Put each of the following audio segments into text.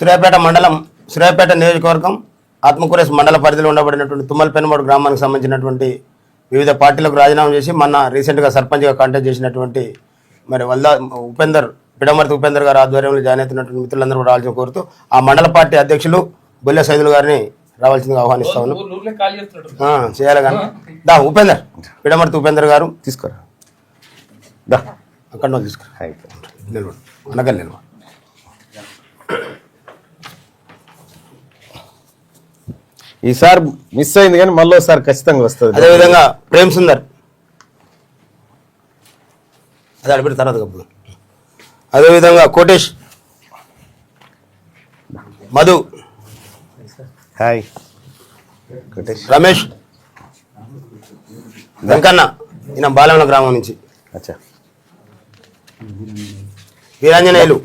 సూర్యాపేట మండలం సూర్యాపేట నియోజకవర్గం ఆత్మకూరేస్ మండల పరిధిలో ఉండబడినటువంటి తుమ్మలపెనమూడు గ్రామానికి సంబంధించినటువంటి వివిధ పార్టీలకు రాజీనామా చేసి మొన్న రీసెంట్గా సర్పంచ్గా కాంటాక్ట్ చేసినటువంటి మరి ఉపేందర్ పిడమర్తి ఉపేందర్ గారు ఆధ్వర్యంలో జాయిన్ అవుతున్నటువంటి మిత్రులందరూ కూడా రావాల్సిన కోరుతూ ఆ మండల పార్టీ అధ్యక్షులు బొల్లె సైదులు గారిని రావాల్సిందిగా ఆహ్వానిస్తా ఉన్నాం. చేయాలి కానీ దా ఉపేందర్ పిడమర్తి ఉపేందర్ గారు తీసుకోరా అక్కడ తీసుకురా నిలబడు అనగల్ నిలబడు. ఈసారి మిస్ అయింది కానీ మళ్ళీ ఒకసారి ఖచ్చితంగా వస్తుంది. అదేవిధంగా ప్రేమ్ సుందర్ అది అడిపిన తర్వాత కప్పుడు. అదేవిధంగా కోటేష్ మధు హాయ్ కోటేష్ రమేష్ వెంకన్న ఈయన బాలవన గ్రామం నుంచి అచ్చా వీరాంజనేయులు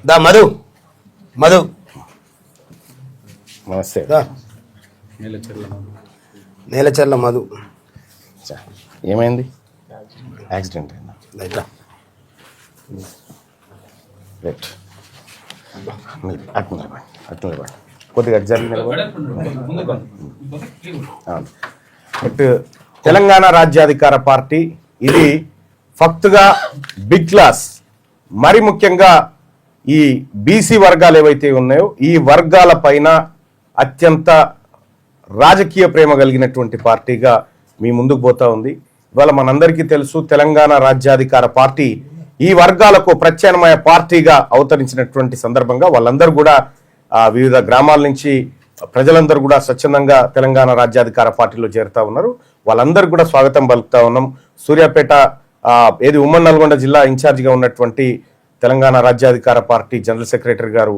దా మధు మధు నమస్తే నేలచెర్ల మధు. ఏమైంది? యాక్సిడెంట్ అయిందా? రైట్ అటు నిలబడి కొద్దిగా అటు తెలంగాణ రాజ్యాధికార పార్టీ ఇది ఫక్తుగా బిగ్ క్లాస్, మరి ముఖ్యంగా ఈ బీసీ వర్గాలు ఏవైతే ఉన్నాయో ఈ వర్గాల పైన అత్యంత రాజకీయ ప్రేమ కలిగినటువంటి పార్టీగా మీ ముందుకు పోతా ఉంది. ఇవాళ మనందరికీ తెలుసు తెలంగాణ రాజ్యాధికార పార్టీ ఈ వర్గాలకు ప్రత్యామ్నాయ పార్టీగా అవతరించినటువంటి సందర్భంగా వాళ్ళందరూ కూడా వివిధ గ్రామాల నుంచి ప్రజలందరూ కూడా స్వచ్ఛందంగా తెలంగాణ రాజ్యాధికార పార్టీలో చేరుతా ఉన్నారు. వాళ్ళందరూ కూడా స్వాగతం పలుకుతా ఉన్నాం. సూర్యాపేట ఉమ్మడి నల్గొండ జిల్లా ఇన్ఛార్జిగా ఉన్నటువంటి తెలంగాణ రాజ్యాధికార పార్టీ జనరల్ సెక్రటరీ గారు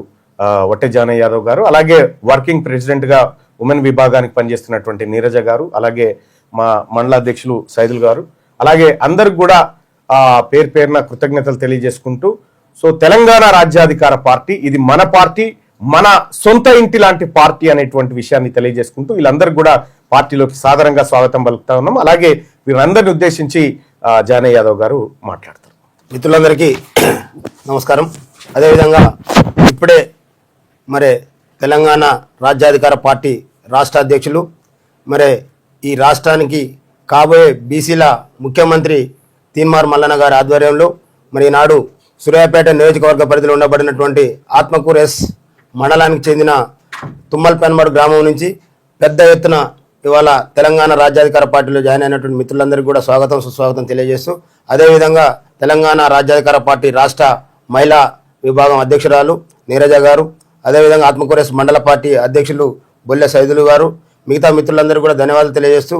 వట్టె జానయ్య యాదవ్ గారు, అలాగే వర్కింగ్ ప్రెసిడెంట్ గా ఉమెన్ విభాగానికి పనిచేస్తున్నటువంటి నీరజ గారు, అలాగే మా మండల అధ్యక్షులు సైదుల్ గారు, అలాగే అందరికి కూడా పేరు పేరున కృతజ్ఞతలు తెలియజేసుకుంటూ, సో తెలంగాణ రాజ్యాధికార పార్టీ ఇది మన పార్టీ, మన సొంత ఇంటి లాంటి పార్టీ అనేటువంటి విషయాన్ని తెలియజేసుకుంటూ వీళ్ళందరికీ కూడా పార్టీలోకి సాధారణంగా స్వాగతం పలుకుతా ఉన్నాం. అలాగే వీరందరిని ఉద్దేశించి జానయ్య యాదవ్ గారు మాట్లాడతారు. మిత్రులందరికీ నమస్కారం. అదేవిధంగా ఇప్పుడే మరి తెలంగాణ రాజ్యాధికార పార్టీ రాష్ట్ర అధ్యక్షులు మరి ఈ రాష్ట్రానికి కాబోయే బీసీల ముఖ్యమంత్రి తీన్మార్ మల్లన్న గారి ఆధ్వర్యంలో మరి ఈనాడు సూర్యాపేట నియోజకవర్గ పరిధిలో ఉండబడినటువంటి ఆత్మకూరేస్ మండలానికి చెందిన తుమ్మలపెనమూడు గ్రామం నుంచి పెద్ద ఎత్తున ఇవాళ తెలంగాణ రాజ్యాధికార పార్టీలో జాయిన్ అయినటువంటి మిత్రులందరికీ కూడా స్వాగతం సుస్వాగతం తెలియజేస్తూ, అదేవిధంగా తెలంగాణ రాజ్యాధికార పార్టీ రాష్ట్ర మహిళా విభాగం అధ్యక్షురాలు నీరజ గారు, అదేవిధంగా ఆత్మకూరేస్ మండల పార్టీ అధ్యక్షులు బొల్లె సైదులు గారు, మిగతా మిత్రులందరూ కూడా ధన్యవాదాలు తెలియజేస్తూ,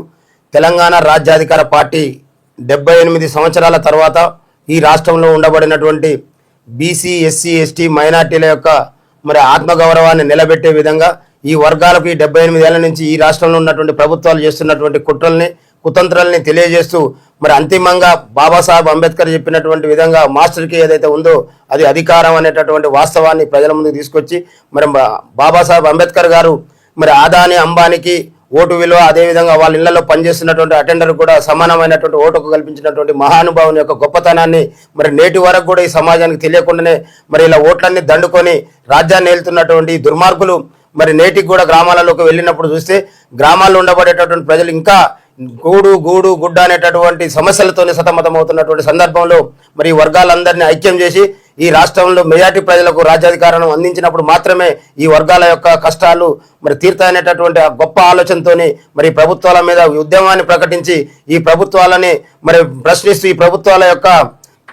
తెలంగాణ రాజ్యాధికార పార్టీ 78 సంవత్సరాల తర్వాత ఈ రాష్ట్రంలో ఉండబడినటువంటి బీసీ ఎస్సీ ఎస్టీ మైనార్టీల యొక్క మరి ఆత్మగౌరవాన్ని నిలబెట్టే విధంగా ఈ వర్గాలకు 78 ఏళ్ల నుంచి ఈ రాష్ట్రంలో ఉన్నటువంటి ప్రభుత్వాలు చేస్తున్నటువంటి కుట్రల్ని కుతంత్రాలని తెలియజేస్తూ మరి అంతిమంగా బాబాసాహెబ్ అంబేద్కర్ చెప్పినటువంటి విధంగా మాస్టర్కి ఏదైతే ఉందో అది అధికారం అనేటటువంటి వాస్తవాన్ని ప్రజల ముందుకు తీసుకొచ్చి మరి బాబాసాహెబ్ అంబేద్కర్ గారు మరి ఆదాని అంబానికి ఓటు విలువ, అదేవిధంగా వాళ్ళ ఇళ్లలో పనిచేస్తున్నటువంటి అటెండర్ కూడా సమానమైనటువంటి ఓటుకు కల్పించినటువంటి మహానుభావుని యొక్క గొప్పతనాన్ని మరి నేటి వరకు కూడా ఈ సమాజానికి తెలియకుండానే మరి ఇలా ఓట్లన్నీ దండుకొని రాజ్యాన్ని ఏలుతున్నటువంటి దుర్మార్గులు మరి నేటికి కూడా గ్రామాలలోకి వెళ్ళినప్పుడు చూస్తే గ్రామాల్లో ఉండబడేటటువంటి ప్రజలు ఇంకా గూడు గుడ్డ అనేటటువంటి సమస్యలతోనే సతమతమవుతున్నటువంటి సందర్భంలో మరి ఈ వర్గాలందరినీ ఐక్యం చేసి ఈ రాష్ట్రంలో మెజార్టీ ప్రజలకు రాజ్యాధికారం అందించినప్పుడు మాత్రమే ఈ వర్గాల యొక్క కష్టాలు మరి తీర్తాయనేటటువంటి ఆ గొప్ప ఆలోచనతోని మరి ప్రభుత్వాల మీద ఉద్యమాన్ని ప్రకటించి ఈ ప్రభుత్వాలని మరి ప్రశ్నిస్తూ ఈ ప్రభుత్వాల యొక్క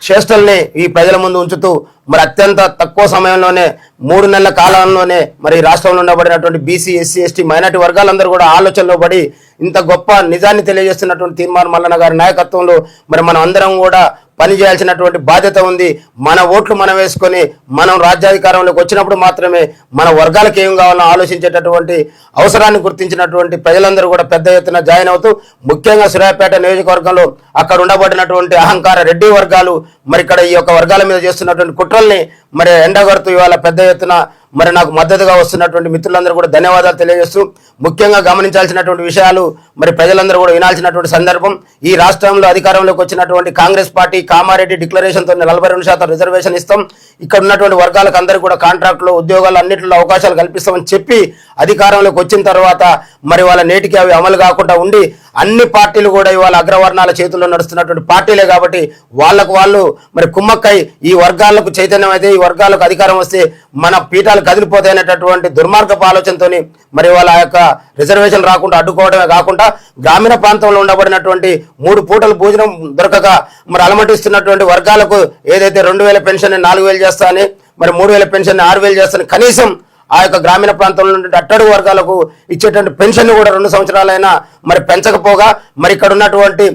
చేష్టల్ని ఈ ప్రజల ముందు ఉంచుతూ మరి అత్యంత తక్కువ సమయంలోనే 3 నెలల కాలంలోనే మరి రాష్ట్రంలో ఉండబడినటువంటి బీసీ ఎస్సీ ఎస్టీ మైనార్టీ వర్గాలందరూ కూడా ఆలోచనలో పడి ఇంత గొప్ప నిజాన్ని తెలియజేస్తున్నటువంటి తీన్మార్ మల్లన్న గారి నాయకత్వంలో మరి మనం అందరం కూడా పనిచేయాల్సినటువంటి బాధ్యత ఉంది. మన ఓట్లు మనం వేసుకొని మనం రాజ్యాధికారంలోకి వచ్చినప్పుడు మాత్రమే మన వర్గాలకు ఏం కావాలో ఆలోచించేటటువంటి అవసరాన్ని గుర్తించినటువంటి ప్రజలందరూ కూడా పెద్ద ఎత్తున జాయిన్ అవుతూ, ముఖ్యంగా సూర్యాపేట నియోజకవర్గంలో అక్కడ ఉండబడినటువంటి అహంకార రెడ్డి వర్గాలు మరి ఇక్కడ ఈ యొక్క వర్గాల మీద చేస్తున్నటువంటి కుట్రల్ని మరి ఎండగడుతూ ఇవాళ పెద్ద ఎత్తున మరి నాకు మద్దతుగా వస్తున్నటువంటి మిత్రులందరూ కూడా ధన్యవాదాలు తెలియజేస్తూ ముఖ్యంగా గమనించాల్సినటువంటి విషయాలు మరి ప్రజలందరూ కూడా వినాల్సినటువంటి సందర్భం. ఈ రాష్ట్రంలో అధికారంలోకి వచ్చినటువంటి కాంగ్రెస్ పార్టీ కామారెడ్డి డిక్లరేషన్తో 42% రిజర్వేషన్ ఇస్తాం, ఇక్కడ ఉన్నటువంటి వర్గాలకు అందరికీ కూడా కాంట్రాక్టులు ఉద్యోగాలు అన్నింటిలో అవకాశాలు కల్పిస్తామని చెప్పి అధికారంలోకి వచ్చిన తర్వాత మరి వాళ్ళ నేటికి అవి అమలు కాకుండా ఉండి అన్ని పార్టీలు కూడా ఇవాళ అగ్రవర్ణాల చేతుల్లో నడుస్తున్నటువంటి పార్టీలే కాబట్టి వాళ్ళకు వాళ్ళు మరి కుమ్మక్కై ఈ వర్గాలకు చైతన్యం అయితే ఈ వర్గాలకు అధికారం వస్తే మన పీఠాలు కదిలిపోతాయనేటటువంటి దుర్మార్గపు ఆలోచనతో మరి వాళ్ళ యొక్క రిజర్వేషన్ రాకుండా అడ్డుకోవడమే కాకుండా గ్రామీణ ప్రాంతంలో ఉండబడినటువంటి 3 పూటలు భోజనం దొరకక మరి అలమటిస్తున్నటువంటి వర్గాలకు ఏదైతే 2000 పెన్షన్ 4000 చేస్తా అని మరి 3000 పెన్షన్ 6000 చేస్తాను కనీసం ఆ యొక్క గ్రామీణ ప్రాంతంలో నుండి అట్టడుగు వర్గాలకు ఇచ్చేటువంటి పెన్షన్ కూడా 2 సంవత్సరాలైనా మరి పెంచకపోగా మరి ఇక్కడ ఉన్నటువంటి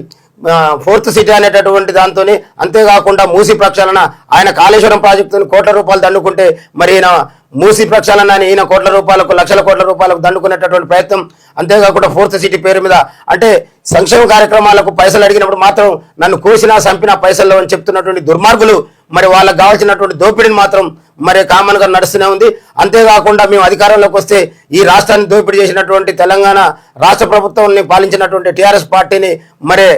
4th సిటీ అనేటటువంటి దాంతో అంతేకాకుండా మూసి ప్రక్షాళన ఆయన కాళేశ్వరం ప్రాజెక్టుని కోట్ల రూపాయలు దండుకుంటే మరి ఈయన మూసి ప్రక్షాళన అని ఈయన కోట్ల రూపాయలకు లక్షల కోట్ల రూపాయలకు దండుకునేటటువంటి ప్రయత్నం. అంతేకాకుండా 4th సిటీ పేరు మీద అంటే సంక్షేమ కార్యక్రమాలకు పైసలు అడిగినప్పుడు మాత్రం నన్ను కోసినా చంపినా పైసల్లో అని చెప్తున్నటువంటి దుర్మార్గులు మరి వాళ్ళకు కావాల్సినటువంటి దోపిడీని మాత్రం మరి కామన్ గా నడుస్తూనే ఉంది. అంతేకాకుండా మేము అధికారంలోకి వస్తే ఈ రాష్ట్రాన్ని దోపిడీ చేసినటువంటి తెలంగాణ రాష్ట్ర ప్రభుత్వాన్ని పాలించినటువంటి టీఆర్ఎస్ పార్టీని మరి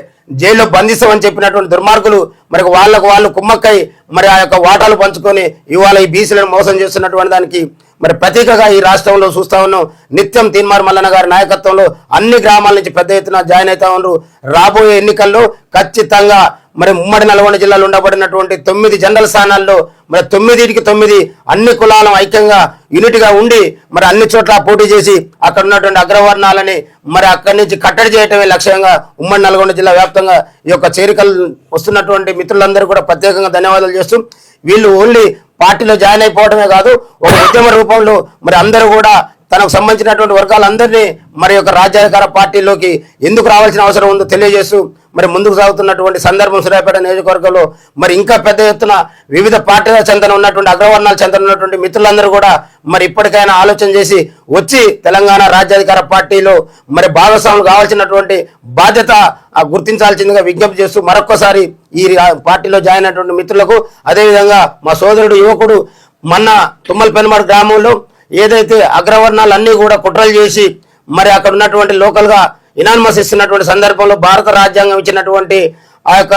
జైల్లో బంధిస్తామని చెప్పినటువంటి దుర్మార్గులు మరి వాళ్ళు కుమ్మక్కై మరి ఆ యొక్క వాటాలు పంచుకొని ఇవాళ ఈ బీసీలను మోసం చేస్తున్నటువంటి దానికి మరి ప్రతీకగా ఈ రాష్ట్రంలో చూస్తా ఉన్నాం. నిత్యం తీన్మార్ మల్లన్న గారి నాయకత్వంలో అన్ని గ్రామాల నుంచి పెద్ద ఎత్తున జాయిన్ అవుతా ఉన్నారు. రాబోయే ఎన్నికల్లో ఖచ్చితంగా మరి ఉమ్మడి నల్గొండ జిల్లాలో ఉండబడినటువంటి 9 జనరల్ స్థానాల్లో మరి 9కి 9 అన్ని కులాలను ఐక్యంగా యూనిట్గా ఉండి మరి అన్ని చోట్ల పోటీ చేసి అక్కడ ఉన్నటువంటి అగ్రవర్ణాలని మరి అక్కడి నుంచి కట్టడి చేయటమే లక్ష్యంగా ఉమ్మడి నల్గొండ జిల్లా వ్యాప్తంగా ఈ యొక్క చేరికలు వస్తున్నటువంటి మిత్రులందరూ కూడా ప్రత్యేకంగా ధన్యవాదాలు చేస్తూ వీళ్ళు ఓన్లీ పార్టీలో జాయిన్ అయిపోవడమే కాదు ఒక ఉద్యమ రూపంలో మరి అందరూ కూడా తనకు సంబంధించినటువంటి వర్గాలందరినీ మరి యొక్క రాజ్యాధికార పార్టీలోకి ఎందుకు రావాల్సిన అవసరం ఉందో తెలియజేస్తూ మరి ముందుకు సాగుతున్నటువంటి సందర్భం సూర్యాపేట నియోజకవర్గంలో మరి ఇంకా పెద్ద ఎత్తున వివిధ పార్టీల చెంతన ఉన్నటువంటి అగ్రవర్ణాల చెంతన ఉన్నటువంటి మిత్రులందరూ కూడా మరి ఇప్పటికైనా ఆలోచన చేసి వచ్చి తెలంగాణ రాజ్యాధికార పార్టీలో మరి భాగస్వాములు కావాల్సినటువంటి బాధ్యత గుర్తించాల్సిందిగా విజ్ఞప్తి చేస్తూ మరొక్కసారి ఈ పార్టీలో జాయిన్ అయినటువంటి మిత్రులకు అదేవిధంగా మా సోదరుడు యువకుడు మొన్న తుమ్మల పెనుమాడు గ్రామంలో ఏదైతే అగ్రవర్ణాలన్నీ కూడా కుట్రలు చేసి మరి అక్కడ ఉన్నటువంటి లోకల్గా ఇనానిమస్ ఇస్తున్నటువంటి సందర్భంలో భారత రాజ్యాంగం ఇచ్చినటువంటి ఆ యొక్క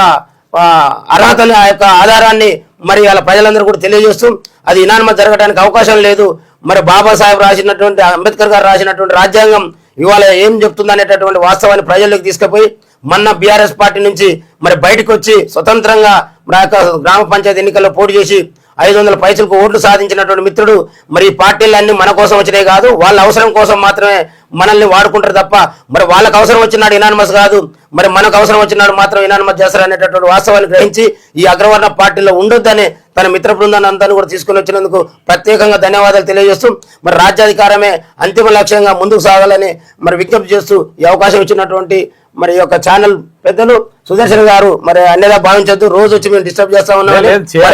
అర్హతని ఆ యొక్క ఆధారాన్ని మరి అలా ప్రజలందరూ కూడా తెలియజేస్తూ అది ఇనానిమస్ జరగడానికి అవకాశం లేదు. మరి బాబాసాహెబ్ రాసినటువంటి అంబేద్కర్ గారు రాసినటువంటి రాజ్యాంగం ఇవాళ ఏం చెప్తుంది అనేటటువంటి వాస్తవాన్ని ప్రజల్లోకి తీసుకుపోయి మొన్న బీఆర్ఎస్ పార్టీ నుంచి మరి బయటకు వచ్చి స్వతంత్రంగా మరి ఆ యొక్క గ్రామ పంచాయతీ ఎన్నికల్లో పోటీ చేసి 500 పైసలకు ఓట్లు సాధించినటువంటి మిత్రుడు మరి ఈ పార్టీలన్నీ మన కోసం వచ్చినాయి కాదు, వాళ్ళ అవసరం కోసం మాత్రమే మనల్ని వాడుకుంటారు తప్ప మరి వాళ్ళకి అవసరం వచ్చినాడు ఇనానిమస్ కాదు, మరి మనకు అవసరం వచ్చినాడు మాత్రం ఇనానిమస్ చేస్తారు అనేటటువంటి వాస్తవాన్ని గ్రహించి ఈ అగ్రవర్ణ పార్టీలో ఉండొద్దని తన మిత్ర బృందాన్ని అంతా కూడా తీసుకుని వచ్చినందుకు ప్రత్యేకంగా ధన్యవాదాలు తెలియజేస్తూ మరి రాజ్యాధికారమే అంతిమ లక్ష్యంగా ముందుకు సాగాలని మరి విజ్ఞప్తి చేస్తూ ఈ అవకాశం ఇచ్చినటువంటి మరి ఈ యొక్క ఛానల్ పెద్దలు సుదర్శన్ గారు మరి అన్నేదా భావించద్దు, రోజు వచ్చి మేము డిస్టర్బ్ చేస్తా ఉన్నాం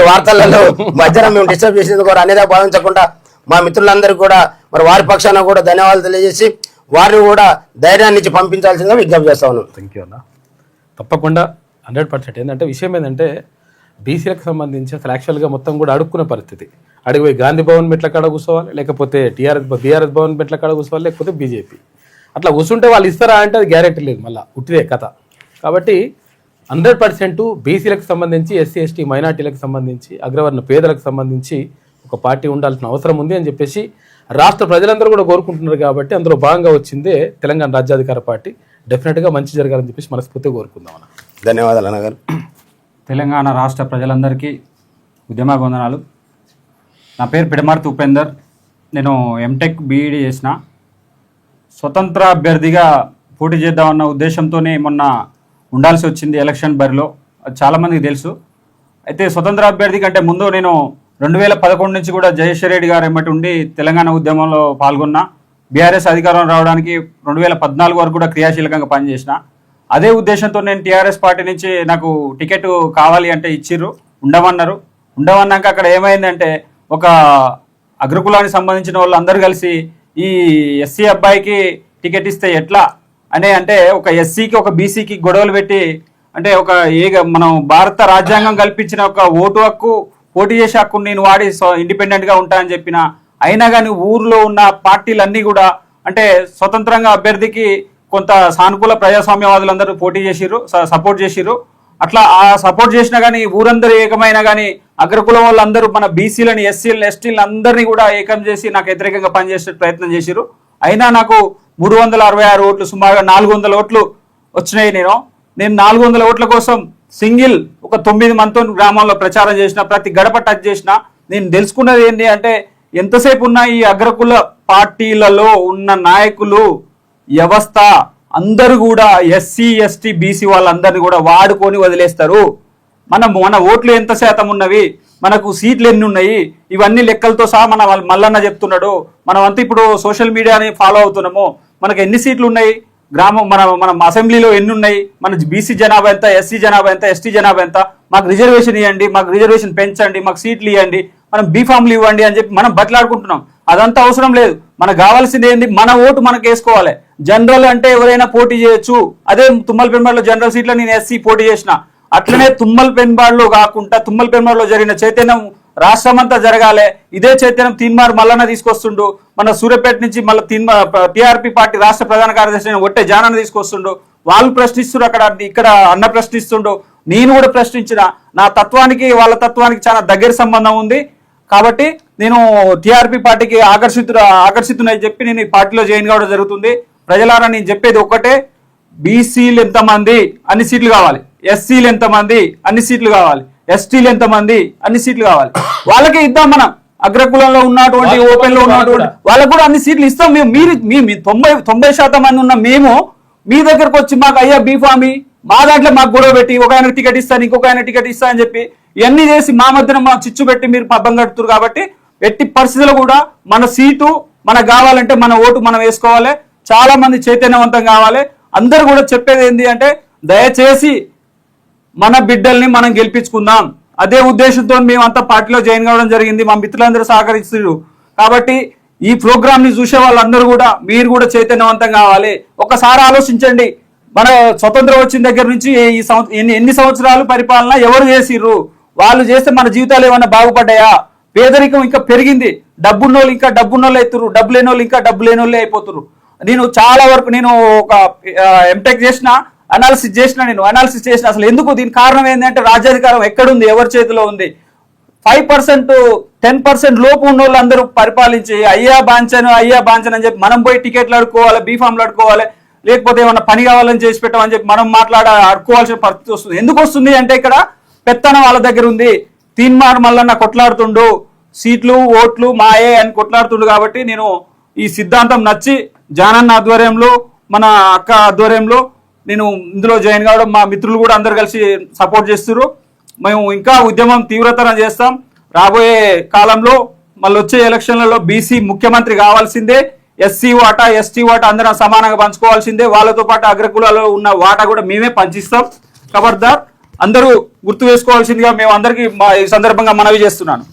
వార్తలలో మధ్యాహ్నం మేము డిస్టర్బ్ చేసేందుకు కూడా అన్నేదా భావించకుండా మా మిత్రులందరికీ కూడా మరి వారి పక్షాన కూడా ధన్యవాదాలు తెలియజేసి వారిని కూడా ధైర్యాన్ని ఇచ్చి పంపించాల్సిందిగా విజ్ఞప్తి చేస్తా ఉన్నాం. థ్యాంక్ యూ అన్న. తప్పకుండా 100% ఏంటంటే విషయం ఏంటంటే బీసీలకు సంబంధించి అసలు యాక్చువల్గా మొత్తం కూడా అడుక్కున్న పరిస్థితి. అడిగిపోయి గాంధీ భవన్ మెట్ల కాడ కూర్చోవాలి, లేకపోతే బీఆర్ఎస్ భవన్ మెట్ల కాడ కూర్చోవాలి, లేకపోతే బీజేపీ అట్లా కూర్చుంటే వాళ్ళు ఇస్తారా అంటే అది గ్యారెంటీ లేదు, మళ్ళీ ఉట్టిదే కథ. కాబట్టి 100% బీసీలకు సంబంధించి ఎస్సీ ఎస్టీ మైనార్టీలకు సంబంధించి అగ్రవర్ణ పేదలకు సంబంధించి ఒక పార్టీ ఉండాల్సిన అవసరం ఉంది అని చెప్పేసి రాష్ట్ర ప్రజలందరూ కూడా కోరుకుంటున్నారు. కాబట్టి అందులో భాగంగా వచ్చిందే తెలంగాణ రాజ్యాధికార పార్టీ. డెఫినెట్గా మంచి జరగాలని చెప్పేసి మనస్ఫూర్తిగా కోరుకుందాం అన్న. ధన్యవాదాలు అన్నగారు. తెలంగాణ రాష్ట్ర ప్రజలందరికీ ఉద్యమాభివందనాలు. నా పేరు పిడమర్తి ఉపేందర్. నేను ఎంటెక్ బీఈడీ చేసిన. స్వతంత్ర అభ్యర్థిగా పోటీ చేద్దామన్న ఉద్దేశంతోనే మొన్న ఉండాల్సి వచ్చింది ఎలక్షన్ బరిలో. అది చాలామందికి తెలుసు. అయితే స్వతంత్ర అభ్యర్థి కంటే ముందు నేను 2011 నుంచి కూడా జయేశ్వర్ రెడ్డి గారు ఎమ్మటి ఉండి తెలంగాణ ఉద్యమంలో పాల్గొన్నా. బీఆర్ఎస్ అధికారం రావడానికి 2014 వరకు కూడా క్రియాశీలకంగా పనిచేసిన. అదే ఉద్దేశంతో నేను టీఆర్ఎస్ పార్టీ నుంచి నాకు టికెట్ కావాలి అంటే ఇచ్చిర్రు, ఉండమన్నారు. ఉండమన్నాక అక్కడ ఏమైందంటే ఒక అగ్రకులానికి సంబంధించిన వాళ్ళు అందరూ కలిసి ఈ ఎస్సీ అబ్బాయికి టికెట్ ఇస్తే ఎట్లా అనే అంటే ఒక ఎస్సీకి ఒక బీసీకి గొడవలు పెట్టి అంటే మనం భారత రాజ్యాంగం కల్పించిన ఒక ఓటు హక్కు పోటీ చేసే హక్కును నేను వాడి ఇండిపెండెంట్గా ఉంటా అని చెప్పిన, అయినా కానీ ఊర్లో ఉన్న పార్టీలన్నీ కూడా అంటే స్వతంత్రంగా అభ్యర్థికి కొంత సానుకూల ప్రజాస్వామ్యవాదులందరూ పోటీ చేసిర్రు, సపోర్ట్ చేసిర్రు. అట్లా ఆ సపోర్ట్ చేసినా కానీ ఊరందరూ ఏకమైనా కానీ అగ్రకులం వాళ్ళందరూ మన బీసీలని, ఎస్సీలను, ఎస్టీలను అందరినీ కూడా ఏకం చేసి నాకు వ్యతిరేకంగా పనిచేసే ప్రయత్నం చేసిర్రు. అయినా నాకు 366 ఓట్లు, సుమారుగా 400 ఓట్లు వచ్చినాయి. నేను 400 ఓట్ల కోసం సింగిల్ ఒక 9 మందితో గ్రామంలో ప్రచారం చేసిన, ప్రతి గడప టచ్ చేసిన. నేను తెలుసుకున్నది ఏంటి అంటే ఎంతసేపు ఉన్న ఈ అగ్రకుల పార్టీలలో ఉన్న నాయకులు వ్యవస్థ అందరూ కూడా ఎస్సీ, ఎస్టీ, బీసీ వాళ్ళందరినీ కూడా వాడుకొని వదిలేస్తారు. మన ఓట్లు ఎంత శాతం ఉన్నవి, మనకు సీట్లు ఎన్ని ఉన్నాయి, ఇవన్నీ లెక్కలతో సహా మన మల్లన్న చెప్తున్నాడు. మనం అంతా ఇప్పుడు సోషల్ మీడియాని ఫాలో అవుతున్నాము. మనకు ఎన్ని సీట్లు ఉన్నాయి, గ్రామం మన అసెంబ్లీలో ఎన్ని ఉన్నాయి, మన బీసీ జనాభా ఎంత, ఎస్సీ జనాభా ఎంత, ఎస్టీ జనాభా ఎంత, మాకు రిజర్వేషన్ ఇవ్వండి, మాకు రిజర్వేషన్ పెంచండి, మాకు సీట్లు ఇవ్వండి, మనం బీఫామ్లు ఇవ్వండి అని చెప్పి మనం బట్లాడుకుంటున్నాం. అదంతా అవసరం లేదు. మనకు కావాల్సింది ఏంది, మన ఓటు మనకు వేసుకోవాలి. జనరల్ అంటే ఎవరైనా పోటీ చేయొచ్చు. అదే తుమ్మలపెంబాడులో జనరల్ సీట్లో నేను ఎస్సీ పోటీ చేసిన, అట్లనే తుమ్మలపెంబాడులో కాకుండా తుమ్మలపెంబాడులో జరిగిన చైతన్యం రాష్ట్రమంతా జరగాలి. ఇదే చైతన్యం తీన్మార్ మల్లన్న తీసుకొస్తుండు. మన సూర్యాపేట నుంచి మళ్ళీ టీఆర్పీ పార్టీ రాష్ట్ర ప్రధాన కార్యదర్శి ఒట్టే జానాన్ని తీసుకొస్తుండు. వాళ్ళు ప్రశ్నిస్తున్నారు, ఇక్కడ అన్న ప్రశ్నిస్తుండు, నేను కూడా ప్రశ్నించిన. నా తత్వానికి వాళ్ళ తత్వానికి చాలా దగ్గర సంబంధం ఉంది. కాబట్టి నేను టీఆర్పీ పార్టీకి ఆకర్షితునై చెప్పి నేను ఈ పార్టీలో జాయిన్ కావడం జరుగుతుంది. ప్రజలారా నేను చెప్పేది ఒక్కటే, బీసీలు ఎంతమంది అన్ని సీట్లు కావాలి, ఎస్సీలు ఎంతమంది అన్ని సీట్లు కావాలి, ఎస్టీలు ఎంతమంది అన్ని సీట్లు కావాలి. వాళ్ళకే ఇద్దాం. మనం అగ్రకులంలో ఉన్నటువంటి, ఓపెన్ లో ఉన్నటువంటి వాళ్ళకు కూడా అన్ని సీట్లు ఇస్తాం. మీరు 90% మంది ఉన్న మేము మీ దగ్గరకు వచ్చి మాకు అయ్యా బీఫామి, మా దాంట్లో మాకు గొడవ పెట్టి ఒక ఆయన టికెట్ ఇస్తాను, ఇంకొక ఆయన టికెట్ ఇస్తా అని చెప్పి ఇవన్నీ చేసి మా మధ్యన మా చిచ్చు పెట్టి మీరు పబ్బం కడుతున్నారు. కాబట్టి ఎట్టి పరిస్థితుల్లో కూడా మన సీటు మనకు కావాలంటే మన ఓటు మనం వేసుకోవాలి. చాలా మంది చైతన్యవంతం కావాలి. అందరు కూడా చెప్పేది ఏంటి అంటే దయచేసి మన బిడ్డల్ని మనం గెలిపించుకుందాం. అదే ఉద్దేశంతో మేమంతా పార్టీలో జాయిన్ కావడం జరిగింది. మా మిత్రులందరూ సహకరిస్తున్నారు. కాబట్టి ఈ ప్రోగ్రామ్ ని చూసే వాళ్ళందరూ కూడా మీరు కూడా చైతన్యవంతం కావాలి. ఒకసారి ఆలోచించండి, మన స్వతంత్రం వచ్చిన దగ్గర నుంచి ఎన్ని సంవత్సరాలు పరిపాలన ఎవరు చేసిర్రు, వాళ్ళు చేస్తే మన జీవితాలు ఏమన్నా బాగుపడ్డాయా? పేదరికం ఇంకా పెరిగింది. డబ్బున్నోళ్ళు ఇంకా డబ్బున్నోళ్ళు అవుతున్నారు, డబ్బు లేని వాళ్ళు ఇంకా డబ్బు లేని వాళ్ళే అయిపోతున్నారు. నేను చాలా వరకు నేను ఒక ఎంటెక్ చేసిన, అనాలిసిస్ చేసిన అసలు ఎందుకు, దీని కారణం ఏంటంటే రాజ్యాధికారం ఎక్కడుంది, ఎవరి చేతిలో ఉంది. 5%, 10% లోపు ఉన్న వాళ్ళు అందరూ పరిపాలించి అయ్యా బాంచను అని చెప్పి మనం పోయి టికెట్లు అడుకోవాలి, బీఫామ్లు అడుకోవాలి, లేకపోతే ఏమన్నా పని కావాలని చేసి పెట్టామని చెప్పి మనం అడుకోవాల్సిన పరిస్థితి వస్తుంది. ఎందుకు వస్తుంది అంటే ఇక్కడ పెత్తనం వాళ్ళ దగ్గర ఉంది. తీన్మార్ మల్లన్న కొట్లాడుతుండు, సీట్లు ఓట్లు మాయే అని కొట్లాడుతుండు. కాబట్టి నేను ఈ సిద్ధాంతం నచ్చి జానన్న ఆధ్వర్యంలో, మన అక్క ఆధ్వర్యంలో నేను ఇందులో జాయిన్ కావడం, మా మిత్రులు కూడా అందరు కలిసి సపోర్ట్ చేస్తున్నారు. మేము ఇంకా ఉద్యమం తీవ్రతరం చేస్తాం. రాబోయే కాలంలో మళ్ళీ వచ్చే ఎలక్షన్లలో బీసీ ముఖ్యమంత్రి కావాల్సిందే. ఎస్సీ వాటా, ఎస్టీ వాటా అందరం సమానంగా పంచుకోవాల్సిందే. వాళ్ళతో పాటు అగ్రకులాల్లో ఉన్న వాటా కూడా మేమే పంచిస్తాం. ఖబర్దార్ అందరూ గుర్తు వేసుకోవాల్సిందిగా మేము అందరికీ ఈ సందర్భంగా మనవి చేస్తున్నాను.